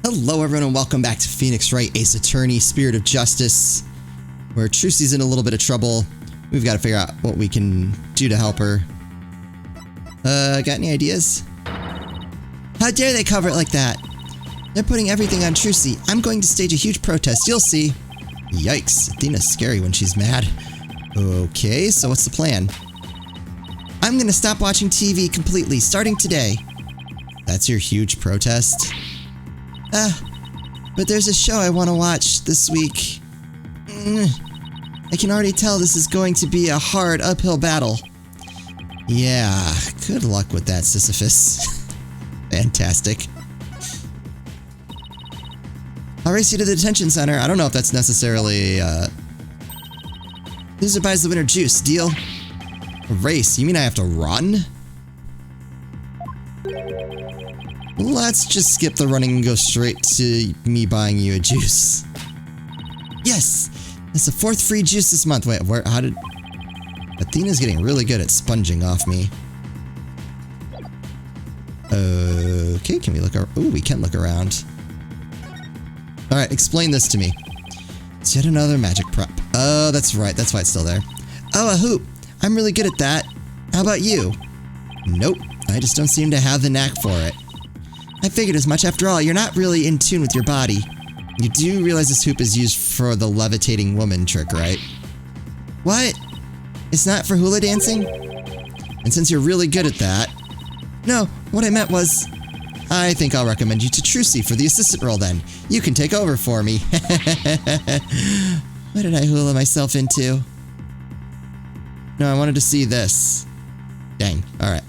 Hello everyone and welcome back to Phoenix Wright Ace Attorney, Spirit of Justice, where Trucy's in a little bit of trouble. We've got to figure out what we can do to help her. Got any ideas? How dare they cover it like that? They're putting everything on Trucy. I'm going to stage a huge protest, you'll see. Yikes, Athena's scary when she's mad. Okay, so what's the plan? I'm gonna stop watching TV completely, starting today. That's your huge protest? But there's a show I want to watch this week. I can already tell this is going to be a hard uphill battle. Yeah, good luck with that, Sisyphus. Fantastic. I'll race you to the detention center. I don't know if that's necessarily, Loser buys the winner juice. Deal? A race? You mean I have to run? Let's just skip the running and go straight to me buying you a juice. Yes! That's the 4th free juice this month. Wait, how did... Athena's getting really good at sponging off me. Okay, can we look around? Ooh, we can look around. Alright, explain this to me. It's yet another magic prop. Oh, that's right. That's why it's still there. Oh, a hoop. I'm really good at that. How about you? Nope. I just don't seem to have the knack for it. I figured as much. After all, you're not really in tune with your body. You do realize this hoop is used for the levitating woman trick, right? What? It's not for hula dancing? And since you're really good at that... No, what I meant was... I think I'll recommend you to Trucy for the assistant role then. You can take over for me. What did I hula myself into? No, I wanted to see this. Dang, alright.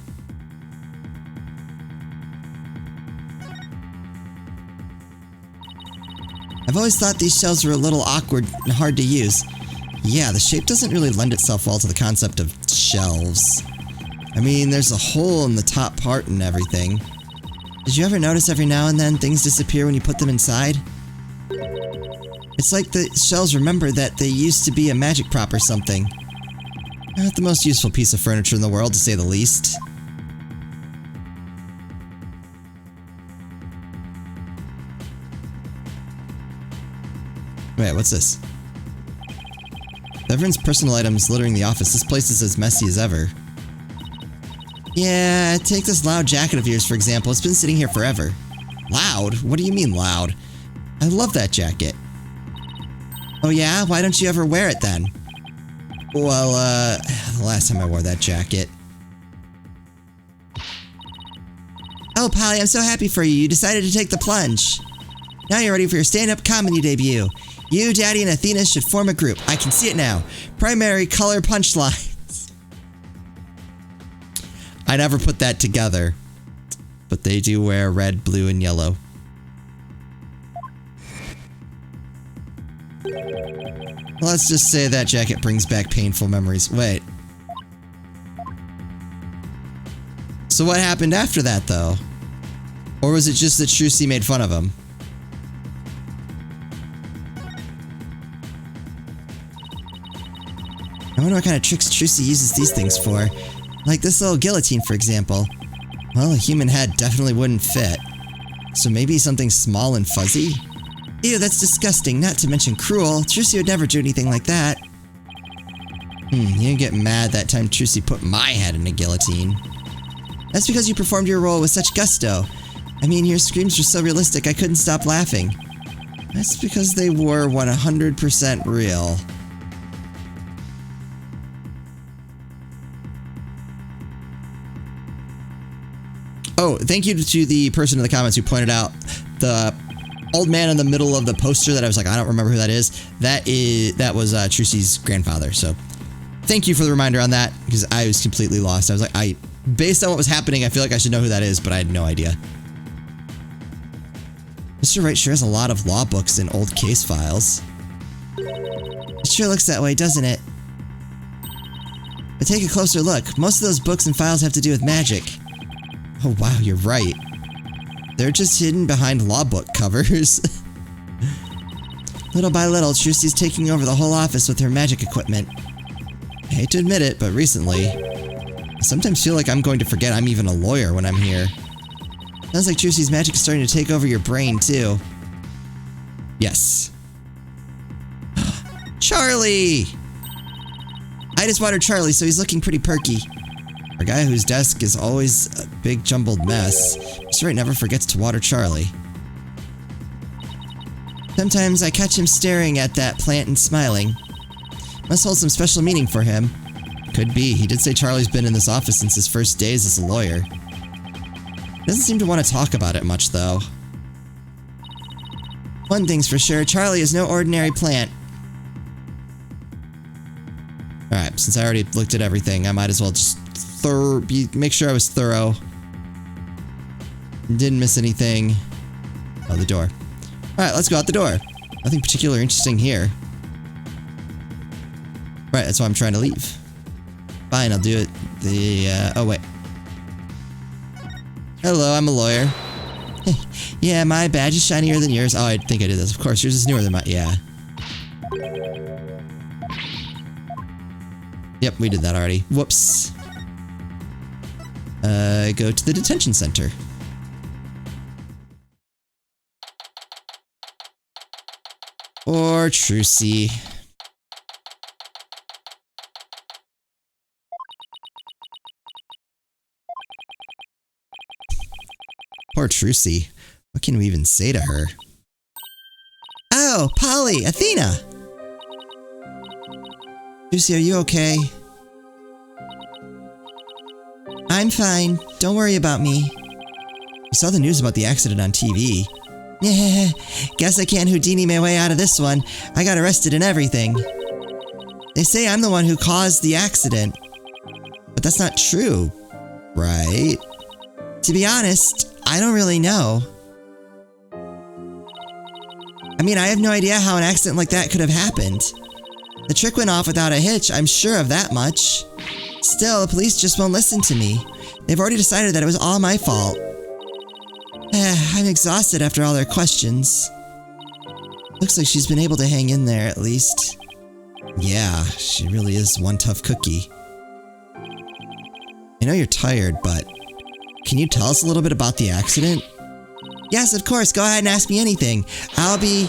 I've always thought these shells were a little awkward and hard to use. Yeah, the shape doesn't really lend itself well to the concept of shelves. I mean, there's a hole in the top part and everything. Did you ever notice every now and then things disappear when you put them inside? It's like the shells remember that they used to be a magic prop or something. Not the most useful piece of furniture in the world, to say the least. Wait, what's this? Everyone's personal items littering the office. This place is as messy as ever. Yeah, take this loud jacket of yours, for example. It's been sitting here forever. Loud? What do you mean loud? I love that jacket. Oh yeah? Why don't you ever wear it then? Well, the last time I wore that jacket. Oh, Polly, I'm so happy for you. You decided to take the plunge. Now you're ready for your stand-up comedy debut. You, Daddy, and Athena should form a group. I can see it now. Primary color punchlines. I never put that together. But they do wear red, blue, and yellow. Let's just say that jacket brings back painful memories. Wait. So what happened after that, though? Or was it just that Trucy made fun of him? I wonder what kind of tricks Trucy uses these things for. Like this little guillotine, for example. Well, a human head definitely wouldn't fit. So maybe something small and fuzzy? Ew, that's disgusting, not to mention cruel. Trucy would never do anything like that. You didn't get mad that time Trucy put my head in a guillotine. That's because you performed your role with such gusto. I mean, your screams were so realistic I couldn't stop laughing. That's because they were 100% real. Oh, thank you to the person in the comments who pointed out the old man in the middle of the poster that I was like, I don't remember who that is. That was Trucy's grandfather. So thank you for the reminder on that, because I was completely lost. I was like, based on what was happening, I feel like I should know who that is, but I had no idea. Mr. Wright sure has a lot of law books and old case files. It sure looks that way, doesn't it? But take a closer look. Most of those books and files have to do with magic. Oh wow, you're right. They're just hidden behind law book covers. Little by little, Trucy's taking over the whole office with her magic equipment. I hate to admit it, but recently, I sometimes feel like I'm going to forget I'm even a lawyer when I'm here. Sounds like Trucy's magic is starting to take over your brain, too. Yes. Charlie! I just watered Charlie, so he's looking pretty perky. A guy whose desk is always a big jumbled mess. Mr. Wright never forgets to water Charlie. Sometimes I catch him staring at that plant and smiling. Must hold some special meaning for him. Could be. He did say Charlie's been in this office since his first days as a lawyer. Doesn't seem to want to talk about it much, though. One thing's for sure, Charlie is no ordinary plant. Alright, since I already looked at everything, I might as well just make sure I was thorough. Didn't miss anything. Oh, the door. Alright, let's go out the door. Nothing particularly interesting here. Right, that's why I'm trying to leave. Fine, I'll do it. Oh, wait. Hello, I'm a lawyer. Yeah, my badge is shinier than yours. Oh, I think I did this. Of course, yours is newer than mine. Yeah. Yep, we did that already. Whoops. Go to the detention center. Or Trucy. Poor Trucy. What can we even say to her? Oh, Polly! Athena! Trucy, are you okay? I'm fine. Don't worry about me. You saw the news about the accident on TV. Yeah, guess I can't Houdini my way out of this one. I got arrested and everything. They say I'm the one who caused the accident. But that's not true, right? To be honest, I don't really know. I mean, I have no idea how an accident like that could have happened. The trick went off without a hitch, I'm sure of that much. Still, the police just won't listen to me. They've already decided that it was all my fault. I'm exhausted after all their questions. Looks like she's been able to hang in there, at least. Yeah, she really is one tough cookie. I know you're tired, but can you tell us a little bit about the accident? Yes, of course. Go ahead and ask me anything. I'll be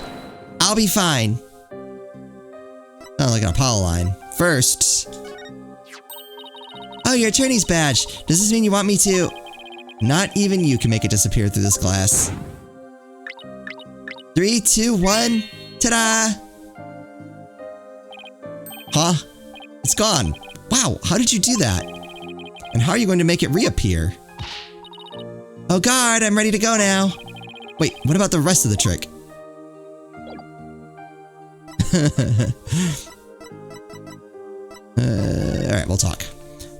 fine. Oh, like an Apollo line. First. Oh, your attorney's badge. Does this mean you want me to? Not even you can make it disappear through this glass. 3, 2, 1. Ta-da! Huh? It's gone. Wow, how did you do that? And how are you going to make it reappear? Oh God, I'm ready to go now. Wait, what about the rest of the trick? Alright, we'll talk.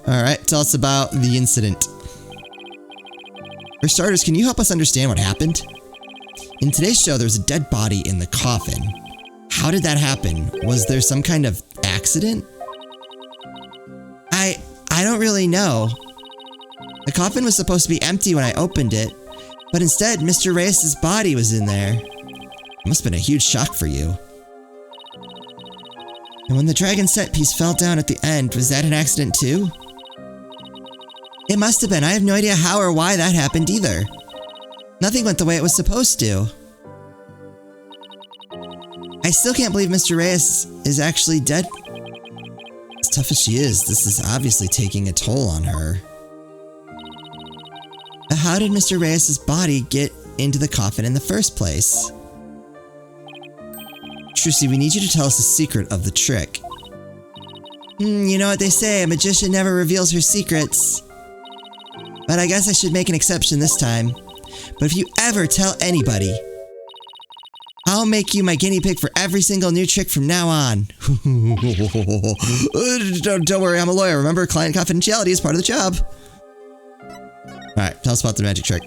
Alright, tell us about the incident. For starters, can you help us understand what happened? In today's show, there was a dead body in the coffin. How did that happen? Was there some kind of accident? I don't really know. The coffin was supposed to be empty when I opened it, but instead, Mr. Reyes' body was in there. It must have been a huge shock for you. And when the dragon set piece fell down at the end, was that an accident too? It must have been. I have no idea how or why that happened either. Nothing went the way it was supposed to. I still can't believe Mr. Reyes is actually dead. As tough as she is, this is obviously taking a toll on her. How did Mr. Reyes' body get into the coffin in the first place? Trucy, we need you to tell us the secret of the trick. You know what they say, a magician never reveals her secrets. But I guess I should make an exception this time. But if you ever tell anybody, I'll make you my guinea pig for every single new trick from now on. Don't worry, I'm a lawyer. Remember, client confidentiality is part of the job. Alright, tell us about the magic trick.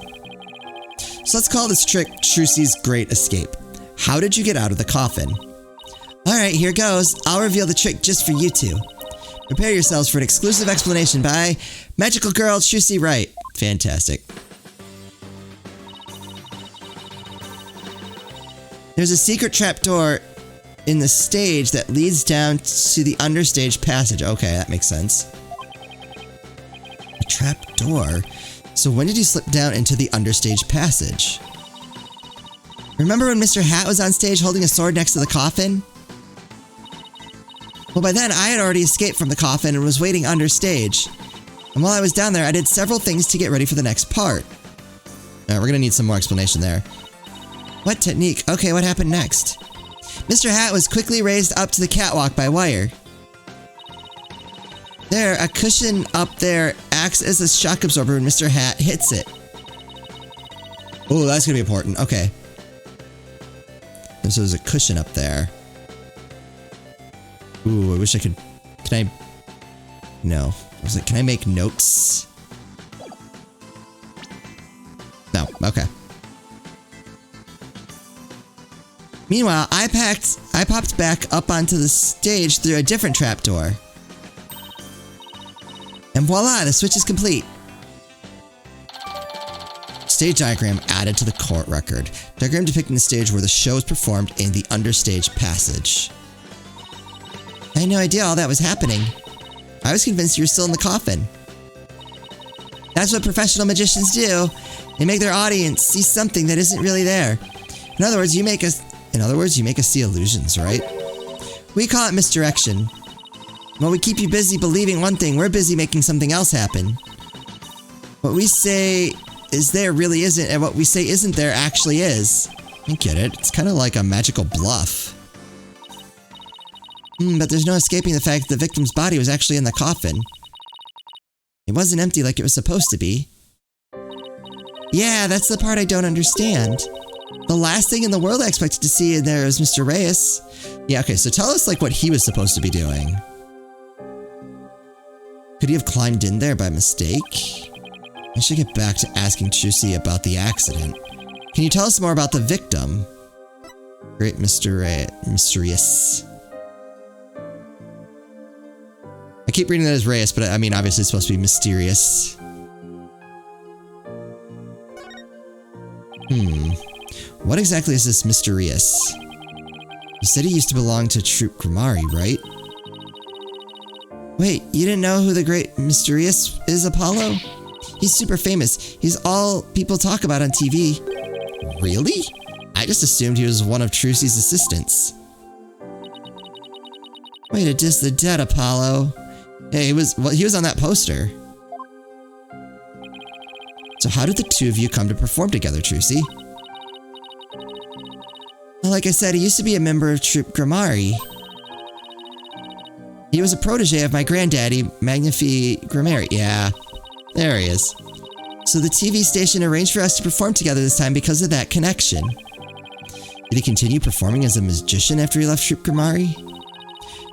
So let's call this trick Trucy's Great Escape. How did you get out of the coffin? Alright, here goes. I'll reveal the trick just for you two. Prepare yourselves for an exclusive explanation by Magical Girl Phoenix Wright. Fantastic. There's a secret trapdoor in the stage that leads down to the understage passage. Okay, that makes sense. A trapdoor? So when did you slip down into the understage passage? Remember when Mr. Hat was on stage holding a sword next to the coffin? Well, by then I had already escaped from the coffin and was waiting understage. And while I was down there, I did several things to get ready for the next part. Alright, we're gonna need some more explanation there. What technique? Okay, what happened next? Mr. Hat was quickly raised up to the catwalk by wire. There, a cushion up there acts as a shock absorber when Mr. Hat hits it. Oh, that's gonna be important. Okay. So there's a cushion up there. Ooh, I wish I could... Can I... No. I was like, can I make notes? No. Okay. Meanwhile, I popped back up onto the stage through a different trapdoor. And voila, the switch is complete. Stage diagram added to the court record. Diagram depicting the stage where the show is performed in the understage passage. I had no idea all that was happening. I was convinced you were still in the coffin. That's what professional magicians do. They make their audience see something that isn't really there. In other words, you make us see illusions, right? We call it misdirection. While we keep you busy believing one thing, we're busy making something else happen. What we say is there really isn't, and what we say isn't there actually is. I get it. It's kind of like a magical bluff. But there's no escaping the fact that the victim's body was actually in the coffin. It wasn't empty like it was supposed to be. Yeah, that's the part I don't understand. The last thing in the world I expected to see in there is Mr. Reyes. Yeah, okay, so tell us like what he was supposed to be doing. Could he have climbed in there by mistake? I should get back to asking Trucy about the accident. Can you tell us more about the victim? Great Mr. Reyes. I keep reading that as Reyes, but I mean, obviously it's supposed to be mysterious. What exactly is this Mr. Reyes? You said he used to belong to Troupe Grimari, right? Wait, you didn't know who the great Mr. Reyes is, Apollo? He's super famous. He's all people talk about on TV. Really? I just assumed he was one of Trucy's assistants. Way to diss the dead, Apollo. Hey, he was on that poster. So how did the two of you come to perform together, Trucy? Well, like I said, he used to be a member of Troupe Grimari. He was a protege of my granddaddy, Magnifi Grimari. Yeah, there he is. So the TV station arranged for us to perform together this time because of that connection. Did he continue performing as a magician after he left Troupe Grimari?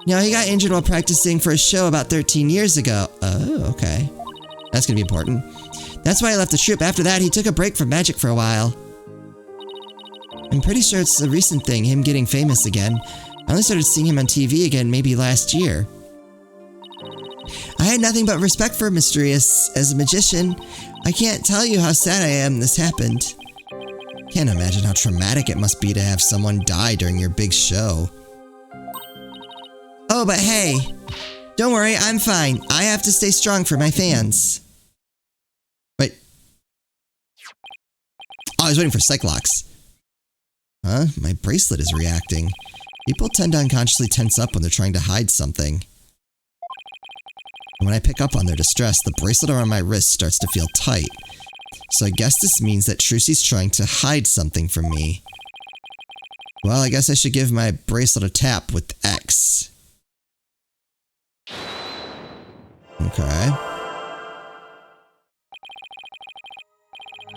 No, he got injured while practicing for a show about 13 years ago. Oh, okay. That's gonna be important. That's why he left the troupe. After that, he took a break from magic for a while. I'm pretty sure it's a recent thing, him getting famous again. I only started seeing him on TV again maybe last year. I had nothing but respect for Mr. Reyes as a magician. I can't tell you how sad I am this happened. Can't imagine how traumatic it must be to have someone die during your big show. Oh, but hey, don't worry, I'm fine. I have to stay strong for my fans. Wait. Oh, I was waiting for Cyclox. Huh? My bracelet is reacting. People tend to unconsciously tense up when they're trying to hide something. And when I pick up on their distress, the bracelet around my wrist starts to feel tight. So I guess this means that Trucy's trying to hide something from me. Well, I guess I should give my bracelet a tap with X. Okay.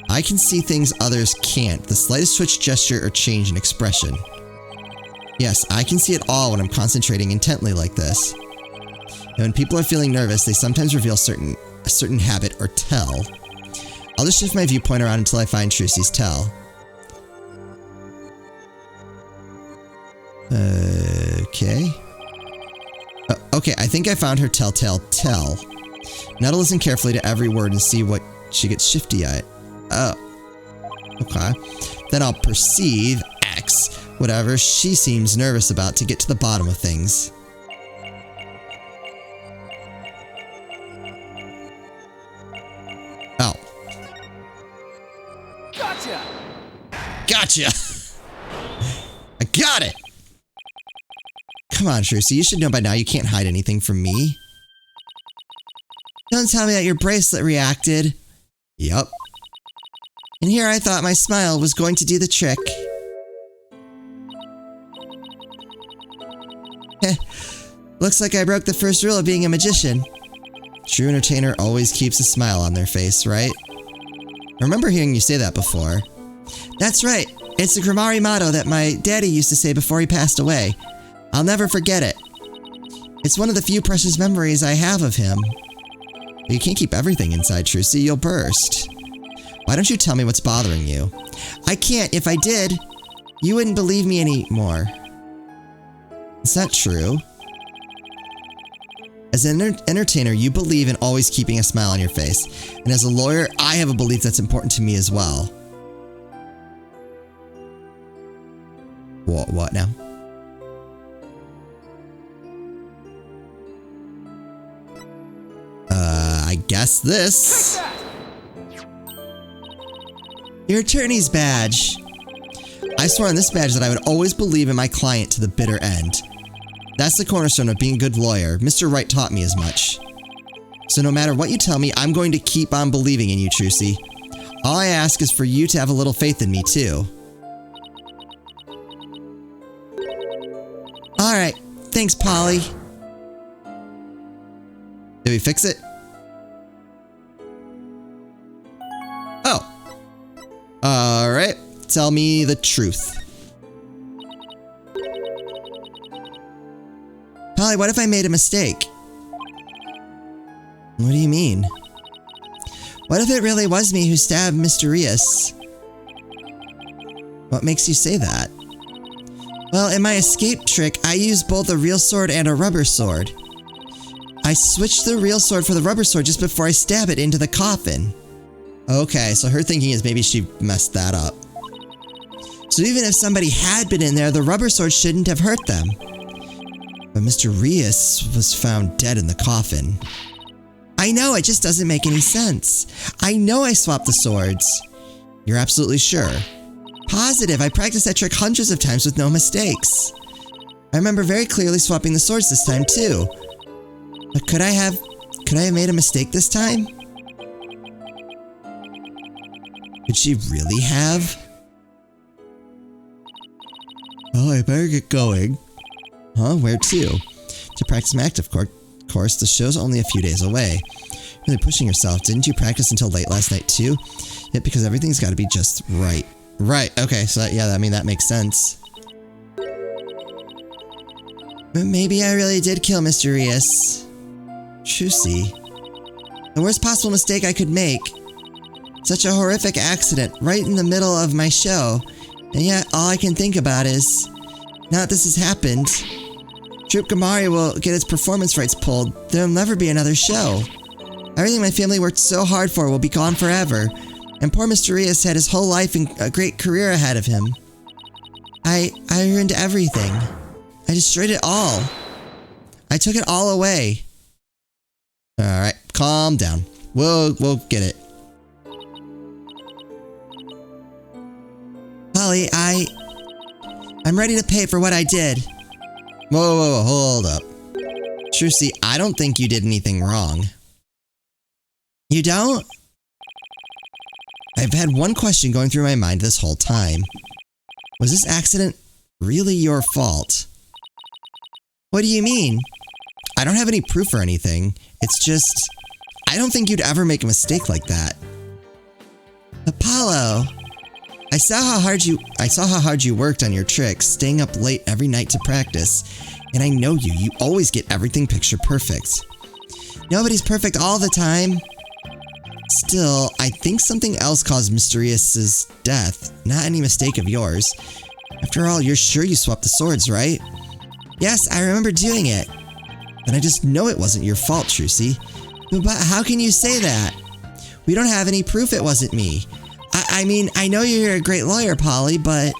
I can see things others can't. The slightest switch gesture or change in expression. Yes, I can see it all when I'm concentrating intently like this. And when people are feeling nervous, they sometimes reveal a certain habit or tell. I'll just shift my viewpoint around until I find Trucy's tell. Okay. Okay, I think I found her telltale tell. Now to listen carefully to every word and see what she gets shifty at. Oh. Okay. Then I'll perceive X, whatever she seems nervous about, to get to the bottom of things. Oh. Gotcha! I got it! Come on, Trucy, you should know by now you can't hide anything from me. Don't tell me that your bracelet reacted. Yup. And here I thought my smile was going to do the trick. Heh. Looks like I broke the first rule of being a magician. True entertainer always keeps a smile on their face, right? I remember hearing you say that before. That's right. It's a Grimari motto that my daddy used to say before he passed away. I'll never forget it. It's one of the few precious memories I have of him. But you can't keep everything inside, Trucy. You'll burst. Why don't you tell me what's bothering you? I can't. If I did, you wouldn't believe me anymore. Is that true? As an entertainer, you believe in always keeping a smile on your face. And as a lawyer, I have a belief that's important to me as well. What now? I guess this. Your attorney's badge. I swore on this badge that I would always believe in my client to the bitter end. That's the cornerstone of being a good lawyer. Mr. Wright taught me as much. So no matter what you tell me, I'm going to keep on believing in you, Trucy. All I ask is for you to have a little faith in me, too. Alright, thanks, Polly. Did we fix it? Oh. Alright, tell me the truth. Polly, what if I made a mistake? What do you mean? What if it really was me who stabbed Mysterious? What makes you say that? Well, in my escape trick, I used both a real sword and a rubber sword. I switched the real sword for the rubber sword just before I stab it into the coffin. Okay, so her thinking is maybe she messed that up. So even if somebody had been in there, the rubber sword shouldn't have hurt them. But Mr. Rias was found dead in the coffin. I know, it just doesn't make any sense. I know I swapped the swords. You're absolutely sure? Positive, I practiced that trick hundreds of times with no mistakes. I remember very clearly swapping the swords this time too. But could I have made a mistake this time? Could she really have? Oh, I better get going. Huh? Where to? To practice my active course. The show's only a few days away. Really pushing yourself. Didn't you practice until late last night too? Yep, because everything's got to be just right. Right, okay, so yeah, I mean, that makes sense. But maybe I really did kill Mr. Rias. Trucy. The worst possible mistake I could make. Such a horrific accident right in the middle of my show. And yet, all I can think about is, now that this has happened, Troupe Gamari will get its performance rights pulled. There'll never be another show. Everything my family worked so hard for will be gone forever. And poor Mr. Rias had his whole life and a great career ahead of him. I ruined everything. I destroyed it all. I took it all away. Alright, calm down. We'll get it. Polly, I'm ready to pay for what I did. Whoa, hold up. Trucy, I don't think you did anything wrong. You don't? I've had one question going through my mind this whole time. Was this accident really your fault? What do you mean? I don't have any proof or anything. It's just, I don't think you'd ever make a mistake like that. Apollo! I saw how hard you worked on your tricks, staying up late every night to practice. And I know you. You always get everything picture perfect. Nobody's perfect all the time. Still, I think something else caused Mysterious' death, not any mistake of yours. After all, you're sure you swapped the swords, right? Yes, I remember doing it. But I just know it wasn't your fault, Trucy. But how can you say that? We don't have any proof it wasn't me. I mean, I know you're a great lawyer, Polly, but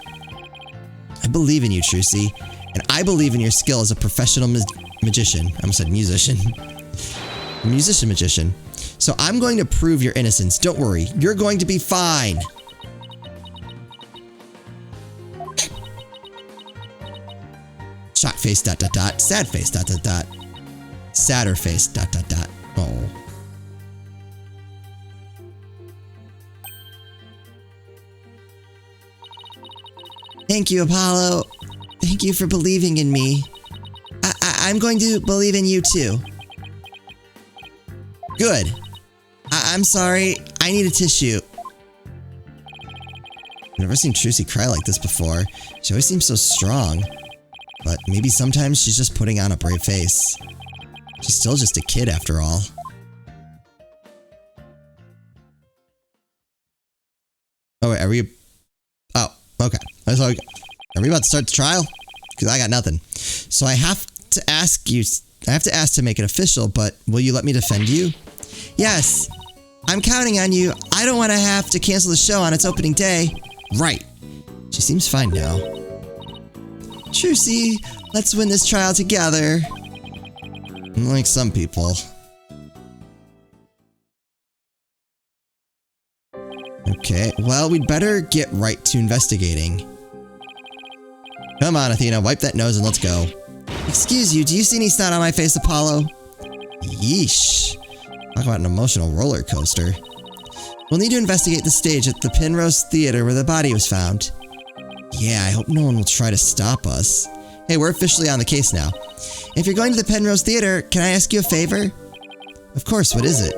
I believe in you, Trucy. And I believe in your skill as a professional magician. I almost said musician. Musician-magician. So I'm going to prove your innocence. Don't worry. You're going to be fine. Shock face ... Sad face ... Sadder face ... Oh. Thank you, Apollo. Thank you for believing in me. I'm going to believe in you too. Good. I'm sorry. I need a tissue. I've never seen Trucy cry like this before. She always seems so strong. But maybe sometimes she's just putting on a brave face. She's still just a kid after all. Oh wait, are we... Oh, okay. Are we about to start the trial? Because I got nothing. So I have to ask you... I have to ask to make it official, but will you let me defend you? Yes. I'm counting on you. I don't want to have to cancel the show on its opening day. Right. She seems fine now. Trucy, let's win this trial together. Unlike some people. Okay, well, we'd better get right to investigating. Come on, Athena, wipe that nose and let's go. Excuse you, do you see any snot on my face, Apollo? Yeesh. Talk about an emotional roller coaster. We'll need to investigate the stage at the Penrose Theater where the body was found. Yeah, I hope no one will try to stop us. Hey, we're officially on the case now. If you're going to the Penrose Theater, can I ask you a favor? Of course, what is it?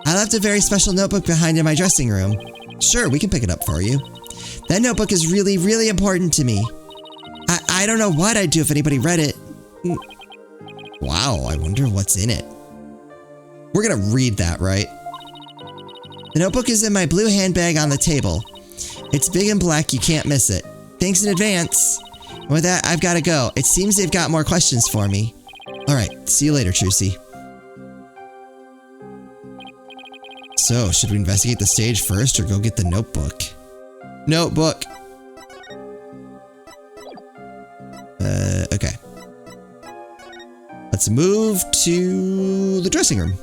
I left a very special notebook behind in my dressing room. Sure, we can pick it up for you. That notebook is really, really important to me. I don't know what I'd do if anybody read it. Wow, I wonder what's in it. We're gonna read that, right? The notebook is in my blue handbag on the table. It's big and black, you can't miss it. Thanks in advance. And with that, I've gotta go. It seems they've got more questions for me. Alright, see you later, Trucy. So, should we investigate the stage first or go get the notebook? Notebook! Okay. Let's move to the dressing room.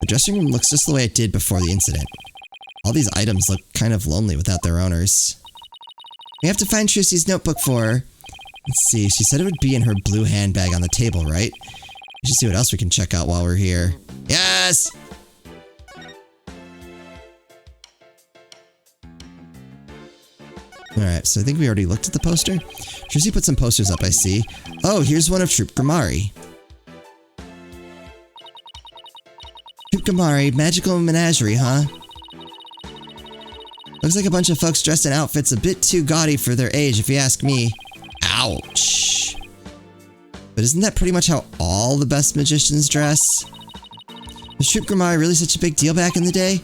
The dressing room looks just the way it did before the incident. All these items look kind of lonely without their owners. We have to find Trucy's notebook for her. Let's see, she said it would be in her blue handbag on the table, right? We should see what else we can check out while we're here. Yes! Alright, so I think we already looked at the poster. Trucy put some posters up, I see. Oh, here's one of Troop Grimari. Troop Grimari, Magical Menagerie, huh? Looks like a bunch of folks dressed in outfits a bit too gaudy for their age, if you ask me. Ouch. But isn't that pretty much how all the best magicians dress? Was Troop Grimari really such a big deal back in the day?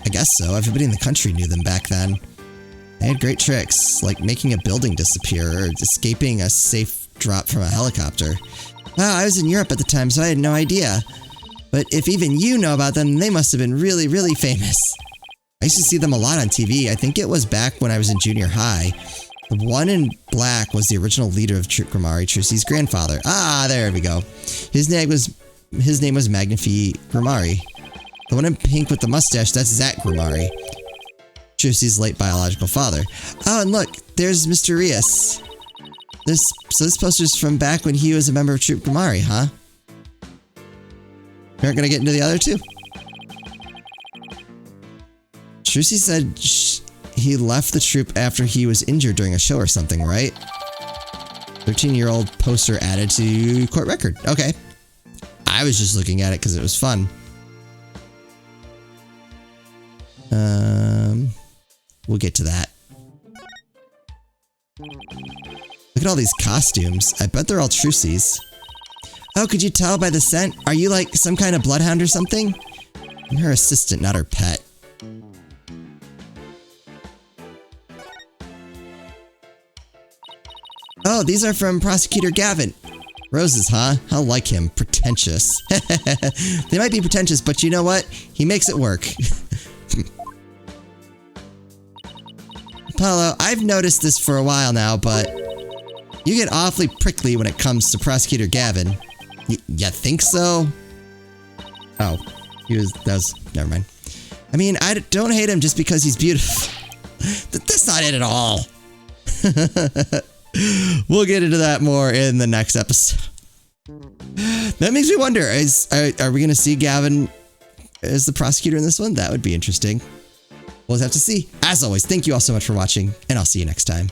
I guess so. Everybody in the country knew them back then. They had great tricks, like making a building disappear or escaping a safe drop from a helicopter. Wow, I was in Europe at the time, so I had no idea. But if even you know about them, they must have been really, really famous. I used to see them a lot on TV. I think it was back when I was in junior high. The one in black was the original leader of Troop Grimari, Trucy's grandfather. Ah, there we go. His name was Magnifi Grimari. The one in pink with the mustache, that's Zach Grimari, Trucy's late biological father. Oh, and look, there's Mr. Rias. So this poster's from back when he was a member of Troop Grimari, huh? We aren't gonna get into the other two? Trucy said he left the troop after he was injured during a show or something, right? 13-year-old poster added to court record. Okay. I was just looking at it because it was fun. We'll get to that. Look at all these costumes. I bet they're all Trucy's. Oh, could you tell by the scent? Are you like some kind of bloodhound or something? I'm her assistant, not her pet. Oh, these are from Prosecutor Gavin. Roses, huh? I'll like him. Pretentious. They might be pretentious, but you know what? He makes it work. Apollo, I've noticed this for a while now, but you get awfully prickly when it comes to Prosecutor Gavin. You think so? Oh, Never mind. I mean, I don't hate him just because he's beautiful. That's not it at all. We'll get into that more in the next episode. That makes me wonder, are we going to see Gavin as the prosecutor in this one? That would be interesting. We'll have to see. As always, thank you all so much for watching, and I'll see you next time.